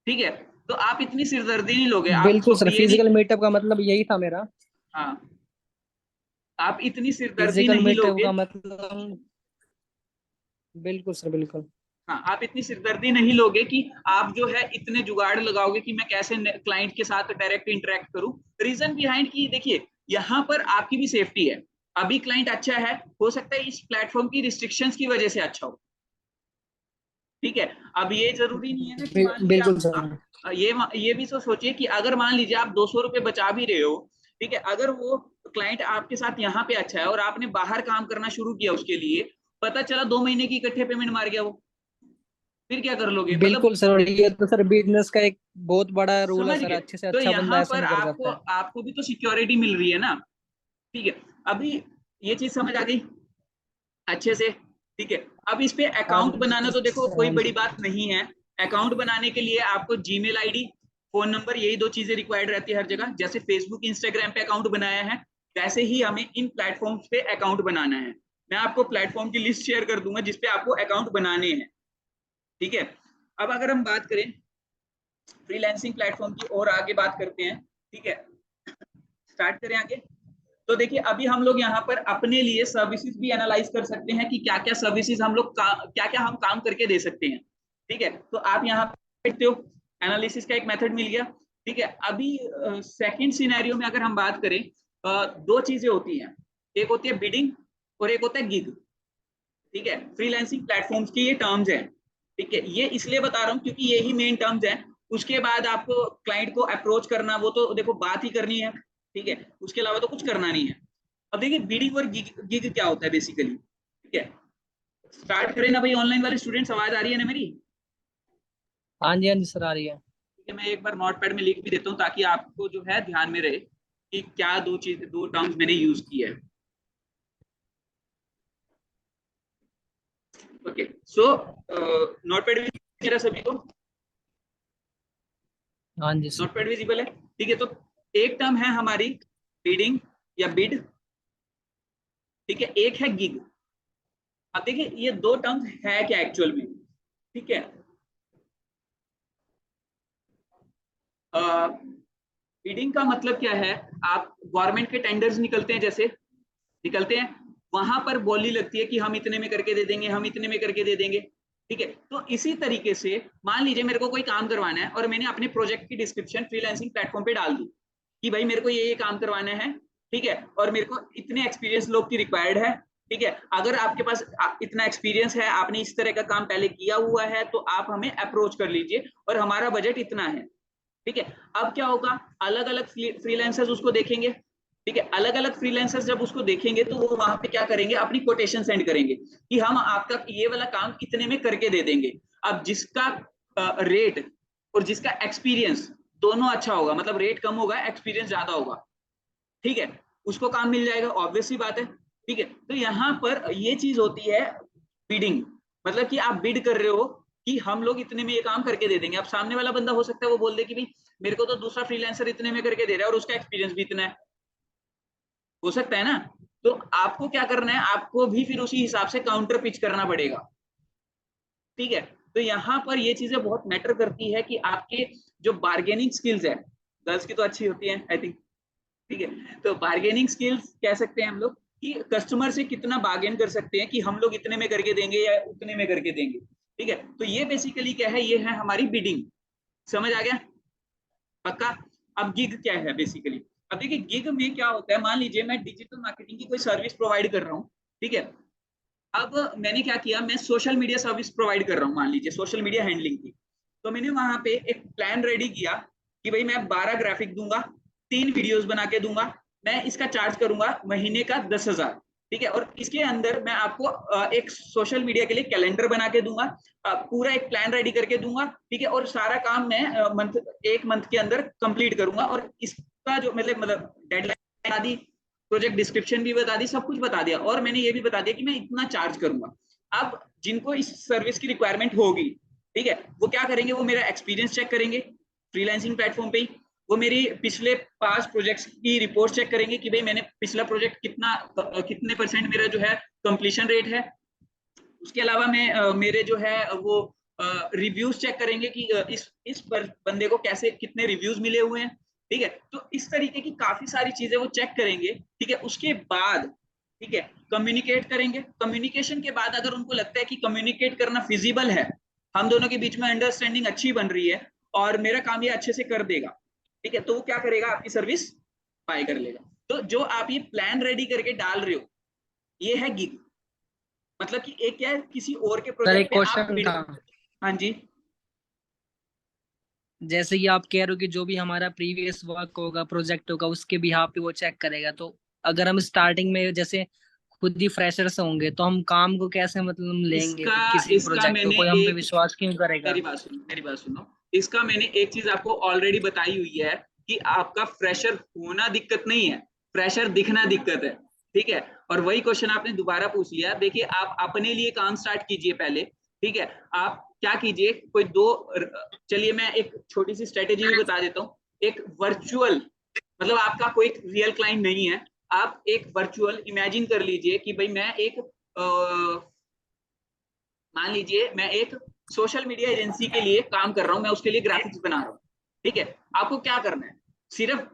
ठीक है। तो आप इतनी सिरदर्दी नहीं लोगे, आप बिल्कुल सर ये नहीं, फिजिकल मीटअप का मतलब यही था मेरा। हाँ, आप इतनी सिरदर्दी फिजिकल नहीं मीटअप लोगे। का मतलब बिल्कुल सर बिल्कुल। हाँ, आप इतनी सिरदर्दी नहीं लोगे कि आप जो है इतने जुगाड़ लगाओगे कि मैं कैसे क्लाइंट के साथ डायरेक्ट इंटरेक्ट करूं। रीजन बिहाइंड की देखिए, यहाँ पर आपकी भी सेफ्टी है। अभी क्लाइंट अच्छा है, हो सकता है इस प्लेटफॉर्म की रिस्ट्रिक्शंस की वजह से अच्छा हो, ठीक है। अब ये जरूरी नहीं है ना कि मान लीजिए बिल्कुल सर। ये भी तो सोचिए कि अगर मान लीजिए आप 200 रुपए बचा भी रहे हो, ठीक है, अगर वो क्लाइंट आपके साथ यहाँ पे अच्छा है और आपने बाहर काम करना शुरू किया उसके लिए, पता चला 2 महीने की इकट्ठे पेमेंट मार गया वो, फिर क्या कर लोगे? मतलब बिल्कुल सर, और ये तो सर बिजनेस का एक बहुत बड़ा रूल है समझ सर, गए? अच्छे से तो अच्छा बंदा यहाँ ऐसे पर नहीं कर आपको सकता है। आपको भी तो सिक्योरिटी मिल रही है ना, ठीक है। अभी ये चीज समझ आ गई अच्छे से, ठीक है। अब इस पे हाँ अकाउंट बनाना तो देखो जी, कोई हाँ बड़ी जी। बात नहीं है। अकाउंट बनाने के लिए आपको जीमेल आईडी, फोन नंबर, यही 2 चीजें रिक्वायर्ड रहती है हर जगह। जैसे फेसबुक, इंस्टाग्राम पे अकाउंट बनाया है, वैसे ही हमें इन प्लेटफॉर्म्स पे अकाउंट बनाना है। मैं आपको प्लेटफॉर्म की लिस्ट शेयर कर दूंगा जिसपे आपको अकाउंट बनाने हैं, ठीक है। अब अगर हम बात करें फ्रीलांसिंग प्लेटफॉर्म की और आगे बात करते हैं, ठीक है, स्टार्ट करें आगे। तो देखिए, अभी हम लोग यहाँ पर अपने लिए सर्विसेज भी एनालाइज कर सकते हैं कि क्या क्या सर्विसेज हम लोग क्या क्या हम काम करके दे सकते हैं, ठीक है। तो आप यहाँ पे देखते हो, एनालिसिस का एक मेथड मिल गया, ठीक है। अभी सेकंड सिनेरियो में अगर हम बात करें, 2 चीजें होती हैं, एक होती है बिडिंग और एक होता है गिग, ठीक है। फ्रीलांसिंग प्लेटफॉर्म्स की ये टर्म्स हैं, ठीक है। ये इसलिए बता रहा हूँ क्योंकि यही मेन टर्म्स हैं। उसके बाद आपको क्लाइंट को अप्रोच करना, वो तो देखो बात ही करनी है, ठीक है, उसके अलावा तो कुछ करना नहीं है। अब देखिए, बिडिंग और गिग क्या होता है बेसिकली, ठीक है। स्टार्ट करें ना भाई, ऑनलाइन वाले स्टूडेंट्स, आवाज आ रही है ना मेरी? हाँ जी, हाँ जी सर आ रही है। ठीक है, मैं एक बार नोटपैड में लिख भी देता हूँ ताकि आपको जो है ध्यान में रहे कि क्या 2 टर्म्स मैंने यूज की है। ओके, सो नोटपैड मेरा सभी को हाँ जी सर। नोटपैड विजिबल है, ठीक है। तो एक टर्म है हमारी बिडिंग या बिड, ठीक है, एक है गिग। अब देखिए, ये 2 टर्म्स है क्या एक्चुअल में, ठीक है। बिडिंग का मतलब क्या है, आप गवर्नमेंट के टेंडर्स निकलते हैं, जैसे निकलते हैं, वहां पर बोली लगती है कि हम इतने में करके दे देंगे, हम इतने में करके दे देंगे, ठीक है। तो इसी तरीके से मान लीजिए मेरे को कोई काम करवाना है और मैंने अपने प्रोजेक्ट की डिस्क्रिप्शन फ्रीलांसिंग प्लेटफॉर्म पे डाल दी, कि भाई मेरे को ये काम करवाना है, ठीक है, और मेरे को इतने एक्सपीरियंस लोग की रिक्वायर्ड है, ठीक है। अगर आपके पास इतना एक्सपीरियंस है, आपने इस तरह का काम पहले किया हुआ है, तो आप हमें अप्रोच कर लीजिए और हमारा बजट इतना है, ठीक है। अब क्या होगा, अलग अलग फ्रीलांसर्स उसको देखेंगे, ठीक है। अलग अलग फ्रीलांसर्स जब उसको देखेंगे तो वो वहां पे क्या करेंगे, अपनी कोटेशन सेंड करेंगे कि हम आपका ये वाला काम इतने में करके दे देंगे। अब जिसका रेट और जिसका एक्सपीरियंस दोनों अच्छा होगा, मतलब रेट कम होगा, एक्सपीरियंस ज्यादा होगा, ठीक है, उसको काम मिल जाएगा, ऑब्वियस सी बात है, ठीक है। तो यहाँ पर ये चीज होती है बिडिंग, मतलब कि आप बिड कर रहे हो कि हम लोग इतने में ये काम करके दे देंगे। अब सामने वाला बंदा हो सकता है वो बोल दे कि भाई मेरे को तो दूसरा फ्रीलांसर इतने में करके दे रहा है और उसका एक्सपीरियंस भी इतना है, हो सकता है ना। तो आपको क्या करना है, आपको भी फिर उसी हिसाब से काउंटर पिच करना पड़ेगा, ठीक है। तो यहाँ पर ये चीजें बहुत मैटर करती है कि आपके जो बार्गेनिंग स्किल्स है, गर्ल्स की तो अच्छी होती है आई थिंक, ठीक है। तो बार्गेनिंग स्किल्स कह सकते हैं हम लोग कि कस्टमर से कितना बार्गेन कर सकते हैं कि हम लोग इतने में करके देंगे या उतने में करके देंगे, ठीक है। तो ये बेसिकली क्या है, ये है हमारी बिडिंग, समझ आ गया पक्का। अब गिग क्या है बेसिकली, अब देखिए गिग में क्या होता है, मान लीजिए मैं डिजिटल मार्केटिंग की कोई सर्विस प्रोवाइड कर रहा हूँ, ठीक है। अब मैंने क्या किया, मैं सोशल मीडिया सर्विस प्रोवाइड कर रहा हूँ, मान लीजिए सोशल मीडिया हैंडलिंग की। तो मैंने वहां पे एक प्लान रेडी किया कि भाई मैं 12 ग्राफिक दूंगा, 3 वीडियोस बना के दूंगा, मैं इसका चार्ज करूंगा महीने का 10,000, ठीक है। और इसके अंदर मैं आपको एक सोशल मीडिया के लिए कैलेंडर बना के दूंगा, पूरा एक प्लान रेडी करके दूंगा, ठीक है। और सारा काम मैं एक मंथ के अंदर कंप्लीट करूंगा, और इसका जो मतलब डेडलाइन बता दी, प्रोजेक्ट डिस्क्रिप्शन भी बता दी, सब कुछ बता दिया, और मैंने ये भी बता दिया कि मैं इतना चार्ज करूंगा। अब जिनको इस सर्विस की रिक्वायरमेंट होगी, ठीक है, वो क्या करेंगे, वो मेरा एक्सपीरियंस चेक करेंगे फ्रीलांसिंग प्लेटफॉर्म पे ही, वो मेरी पिछले 5 प्रोजेक्ट्स की रिपोर्ट चेक करेंगे कि भाई मैंने पिछला प्रोजेक्ट कितने परसेंट मेरा जो है कंप्लीशन रेट है। उसके अलावा मैं मेरे जो है वो रिव्यूज चेक करेंगे कि इस बंदे को कैसे कितने रिव्यूज मिले हुए हैं, ठीक है। तो इस तरीके की काफी सारी चीजें वो चेक करेंगे, ठीक है। उसके बाद, ठीक है, कम्युनिकेट करेंगे। कम्युनिकेशन के बाद अगर उनको लगता है कि कम्युनिकेट करना फिजिबल है, हम दोनों के बीच में अंडरस्टैंडिंग अच्छी बन रही है और मेरा काम ये अच्छे से कर देगा, ठीक है, तो वो क्या करेगा, आपकी सर्विस बाय कर लेगा। तो जो आप ये प्लान रेडी करके डाल रहे हो, ये है गिग, मतलब कि एक क्या है, किसी और के सर प्रोजेक्ट एक पे आप क्वेश्चन बिड। था, हाँ जी, जैसे कि आप कह रहे हो कि जो भी हमारा प्रीवियस वर्क होगा, प्रोजेक्ट होगा, उसके बिहाफ पे वो चेक करेगा, तो अगर हम स्टार्टिंग में जैसे खुद ही फ्रेशर्स होंगे तो हम काम को कैसे मतलब लेंगे इसका किसी इसका प्रोजेक्ट को, मैंने कोई हम पे एक, विश्वास क्यों करेगा? मेरी बात सुनो, इसका मैंने एक चीज आपको ऑलरेडी बताई हुई है कि आपका फ्रेशर होना दिक्कत नहीं है, फ्रेशर दिखना दिक्कत है, ठीक है। और वही क्वेश्चन आपने दोबारा पूछ लिया। देखिए आप अपने लिए काम स्टार्ट कीजिए पहले, ठीक है। आप क्या कीजिए, कोई दो, चलिए मैं एक छोटी सी स्ट्रेटेजी भी बता देता हूँ। एक वर्चुअल, मतलब आपका कोई रियल क्लाइंट नहीं है, आप एक वर्चुअल इमेजिन कर लीजिए कि भाई मैं एक मान लीजिए मैं एक सोशल मीडिया एजेंसी के लिए काम कर रहा हूं, मैं उसके लिए ग्राफिक्स बना रहा हूं, ठीक है। आपको क्या करना है, सिर्फ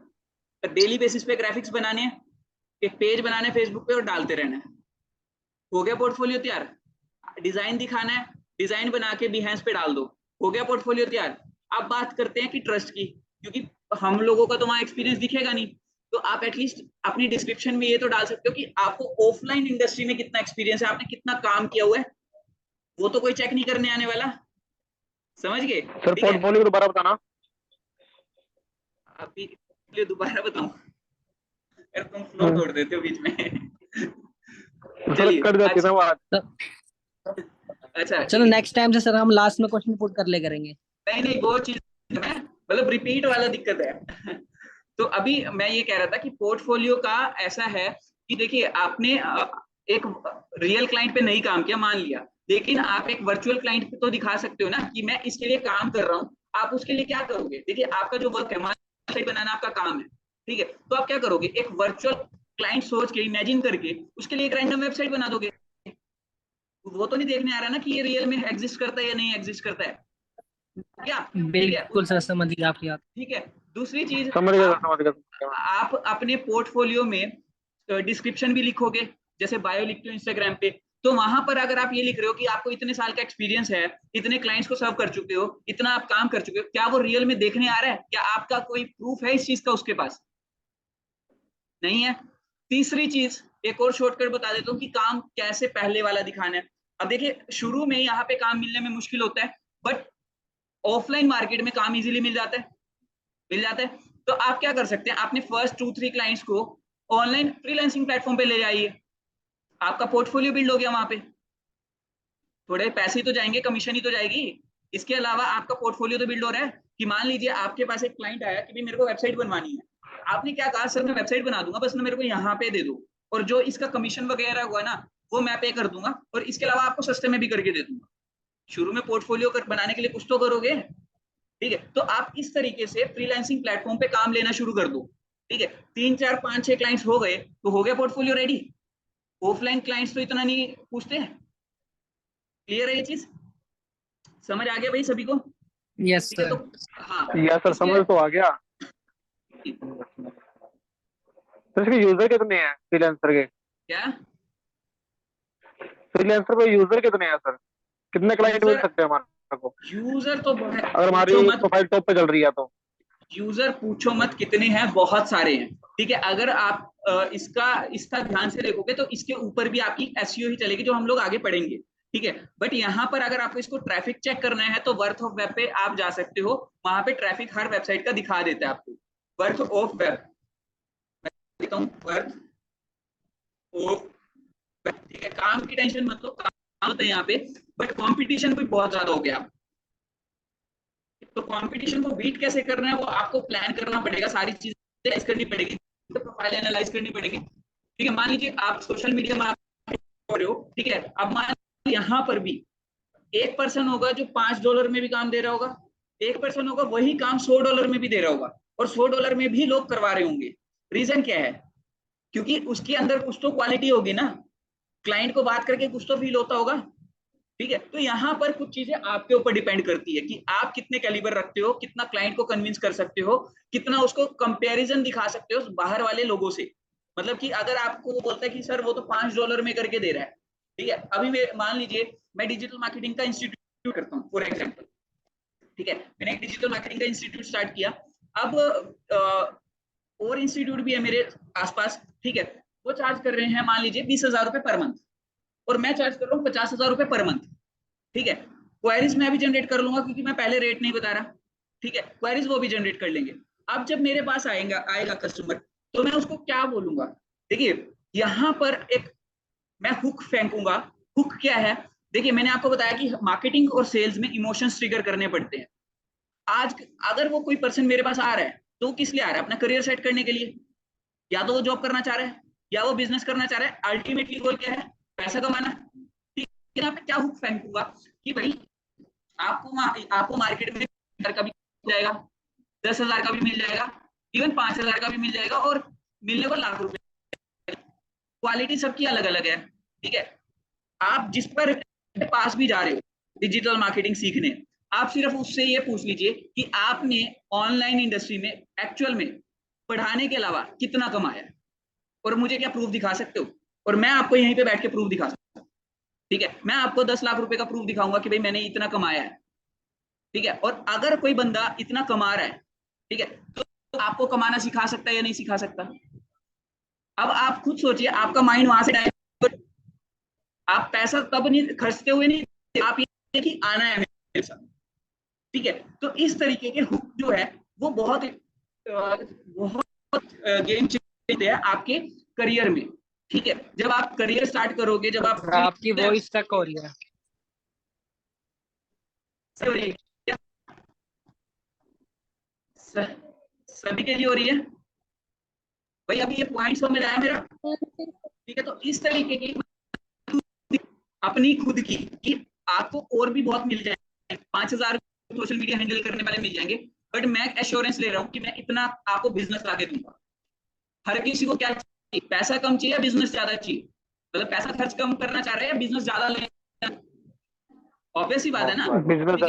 डेली बेसिस पे ग्राफिक्स बनाने हैं, एक पेज बनाना है फेसबुक पे और डालते रहना है, हो गया पोर्टफोलियो तैयार। डिजाइन दिखाना है, डिजाइन बना के बिहेंस पे डाल दो, हो गया पोर्टफोलियो तैयार। अब बात करते हैं कि ट्रस्ट की, क्योंकि हम लोगों का तो वहां एक्सपीरियंस दिखेगा नहीं, तो आप एटलीस्ट अपनी डिस्क्रिप्शन में ये तो डाल सकते हो कि आपको ऑफलाइन इंडस्ट्री में कितना एक्सपीरियंस है, आपने कितना काम किया हुआ है, वो तो कोई चेक नहीं करने आने वाला, समझ गए, सर ठीक है। पोर्टफोलियो दोबारा बताना। अभी दोबारा बताऊं यार, तुम फ्लो तोड़ देते हो बीच में सर चलिए कट जाती है ना अच्छा, आवाज। अच्छा चलो ठीक है। नेक्स्ट टाइम से सर हम लास्ट में क्वेश्चन पुट कर ले करेंगे। नहीं नहीं, वो चीज है, मतलब रिपीट वाला दिक्कत है तो अभी मैं ये कह रहा था कि पोर्टफोलियो का ऐसा है कि देखिए आपने एक रियल क्लाइंट पे नहीं काम किया मान लिया, लेकिन आप एक वर्चुअल क्लाइंट पे तो दिखा सकते हो ना कि मैं इसके लिए काम कर रहा हूँ। आप उसके लिए क्या करोगे, देखिए आपका जो वर्क है, वेबसाइट बनाना आपका काम है, ठीक है। तो आप क्या करोगे, एक वर्चुअल क्लाइंट सोच के इमेजिन करके उसके लिए एक रैंडम वेबसाइट बना दोगे। वो तो नहीं देखने आ रहा ना कि ये रियल में एग्जिस्ट करता है या नहीं एग्जिस्ट करता है, क्या, ठीक है। बिल्कुल सर, समझ गया आपकी बात। ठीक है, दूसरी चीज, समझ गया आप समझ गया। आप अपने पोर्टफोलियो में डिस्क्रिप्शन भी लिखोगे, जैसे बायो लिखते हो इंस्टाग्राम पे, तो वहां पर अगर आप ये लिख रहे हो कि आपको इतने साल का एक्सपीरियंस है, इतने क्लाइंट्स को सर्व कर चुके हो, इतना आप काम कर चुके हो, क्या वो रियल में देखने आ रहा है, क्या आपका कोई प्रूफ है इस चीज का उसके पास, नहीं है। तीसरी चीज, एक और शॉर्टकट बता देता हूँ कि काम कैसे पहले वाला दिखाना है। अब देखिए, शुरू में यहाँ पे काम मिलने में मुश्किल होता है, बट ऑफलाइन मार्केट में काम इजीली मिल जाता है। तो आप क्या कर सकते हैं, आपने फर्स्ट 2-3 क्लाइंट्स को ऑनलाइन फ्रीलांसिंग प्लेटफॉर्म पे ले जाइए, आपका पोर्टफोलियो बिल्ड हो गया, वहां पे थोड़े पैसे तो जाएंगे, कमीशन ही तो जाएगी। इसके अलावा आपका पोर्टफोलियो तो बिल्ड हो रहा है कि मान लीजिए आपके पास एक क्लाइंट आया कि भाई मेरे को वेबसाइट बनवानी है, आपने क्या कहा, सर मैं वेबसाइट बना दूंगा, बस ना मेरे को यहाँ पे दे दो, और जो इसका कमीशन वगैरह हुआ ना वो मैं पे कर दूंगा, और इसके अलावा आपको सस्ते में भी करके दे दूंगा। शुरू में पोर्टफोलियो बनाने के लिए कुछ तो करोगे, ठीक है। तो आप इस तरीके से फ्रीलांसिंग प्लेटफॉर्म पे काम लेना शुरू कर दो, ठीक है। 3, 4, 5, 6 क्लाइंट्स हो गए तो हो गया पोर्टफोलियो रेडी। ऑफलाइन क्लाइंट्स तो इतना नहीं पूछते हैं। क्लियर है ये चीज, समझ आ गया भाई सभी को? यस ठीक है। सर। तो हाँ, यस सर, समझ तो आ गया। तो इसके यूजर कितने हैं फ्रीलांसर के? क्या फ्रीलांसर पे यूजर कितने हैं सर? कितने क्लाइंट मिल सकते हैं हमारे को यूजर तो अगर हमारी पूछो मत, प्रोफाइल टॉप पे चल रही है तो? यूजर पूछो मत कितने हैं, बहुत सारे हैं, ठीक है। अगर आप इसका ध्यान से देखोगे तो इसके ऊपर भी आपकी एसईओ ही चलेगी, जो हम लोग आगे पढ़ेंगे, ठीक है। बट यहाँ पर अगर आपको इसको ट्रैफिक चेक करना है तो वर्थ ऑफ वेब पे आप जा सकते हो, वहां पे ट्रैफिक हर वेबसाइट का दिखा देता है आपको। Worth of web, worth of, ठीक है। काम की टेंशन मत लो, काम होता है यहाँ पे, बट कंपटीशन भी बहुत ज्यादा हो गया। तो कंपटीशन को बीट कैसे करना है वो आपको प्लान करना पड़ेगा, सारी चीजें करनी पड़ेगी, प्रोफाइल एनालाइज करनी पड़ेगी, ठीक है। मान लीजिए आप सोशल मीडिया में कर रहे हो, ठीक है। अब मान यहाँ पर भी एक पर्सन होगा जो $5 में भी काम दे रहा होगा, एक पर्सन होगा वही काम $100 में भी दे रहा होगा, और $100 में भी लोग करवा रहे होंगे। रीजन क्या है? क्योंकि उसके अंदर कुछ तो क्वालिटी होगी ना, क्लाइंट को बात करके कुछ तो फील होता होगा, ठीक है। तो यहाँ पर कुछ चीजें आपके ऊपर डिपेंड करती है कि आप कितने कैलिबर रखते हो, कितना क्लाइंट को कन्विंस कर सकते हो, कितना उसको कंपैरिजन दिखा सकते हो बाहर वाले लोगों से। मतलब कि अगर आपको वो बोलता है कि सर वो तो $5 में करके दे रहा है, ठीक है। अभी मैं मान लीजिए मैं डिजिटल मार्केटिंग का इंस्टीट्यूट करता हूँ फॉर एग्जाम्पल, ठीक है। मैंने एक डिजिटल मार्केटिंग का इंस्टीट्यूट स्टार्ट किया। अब और इंस्टीट्यूट भी है मेरे आसपास, ठीक है। वो चार्ज कर रहे हैं मान लीजिए ₹20,000 पर मंथ, और मैं चार्ज कर रहा हूँ ₹50,000 पर मंथ, ठीक है। क्वेरीज मैं भी जनरेट कर लूंगा क्योंकि मैं पहले रेट नहीं बता रहा, ठीक है। क्वेरीज वो भी जनरेट कर लेंगे। अब जब मेरे पास आएगा कस्टमर, तो मैं उसको क्या बोलूंगा? देखिए यहाँ पर एक मैं हुक फेंकूंगा। हुक क्या है? देखिए मैंने आपको बताया कि मार्केटिंग और सेल्स में इमोशंस ट्रिगर करने पड़ते हैं। आज अगर वो कोई पर्सन मेरे पास आ रहा है तो किस लिए आ रहा है? अपना करियर सेट करने के लिए, या तो वो जॉब करना चाह रहा है या वो बिजनेस करना चाह रहा है। अल्टीमेटली गोल क्या है? पैसा कमाना। ठीक है, यहाँ पे क्या हुक फेंकूंगा कि भाई आपको मार्केट में का भी मिल जाएगा, 10,000 का भी मिल जाएगा, इवन 5,000 का भी मिल जाएगा, और मिलने को ₹1,00,000। क्वालिटी सबकी अलग अलग है, ठीक है। आप जिस पर पास भी जा रहे हो डिजिटल मार्केटिंग सीखने, आप सिर्फ उससे ये पूछ लीजिए कि आपने ऑनलाइन इंडस्ट्री में एक्चुअल में पढ़ाने के अलावा कितना कमाया है, और मुझे क्या प्रूफ दिखा सकते हो? और मैं आपको यहीं पे बैठ के प्रूफ दिखा सकता हूँ, ठीक है। मैं आपको 10 लाख रुपए का प्रूफ दिखाऊंगा कि भाई मैंने इतना कमाया है, ठीक है। और अगर कोई बंदा इतना कमा रहा है, ठीक है, तो आपको कमाना सिखा सकता है या नहीं सिखा सकता? अब आप खुद सोचिए, आपका माइंड वहां से डायवर्ट, आप पैसा तब नहीं खर्चते हुए नहीं, आप ये कि आना है मेरे साथ, ठीक है। तो इस तरीके के हुक जो है वो बहुत गेम चेंजर है आपके करियर में, ठीक है। जब आप करियर स्टार्ट करोगे, जब आप आपकी वॉइस स्टक हो रही है। सभी के लिए हो रही है भाई? अभी ये पॉइंट समझ आया मेरा? ठीक है। तो इस तरीके की अपनी खुद की कि आपको और भी बहुत मिल जाएंगे, 5,000 सोशल मीडिया हैंडल करने वाले मिल जाएंगे, बट मैं एश्योरेंस ले रहा हूँ कि मैं इतना आपको बिजनेस लाके दूंगा। हर किसी को क्या चाहिए? पैसा कम चाहिए या बिजनेस ज्यादा चाहिए? मतलब पैसा खर्च कम करना चाह रहे हैं या बिजनेस ज्यादा लेना? ऑब्वियस ही बात है ना, बिजनेस ठीक है।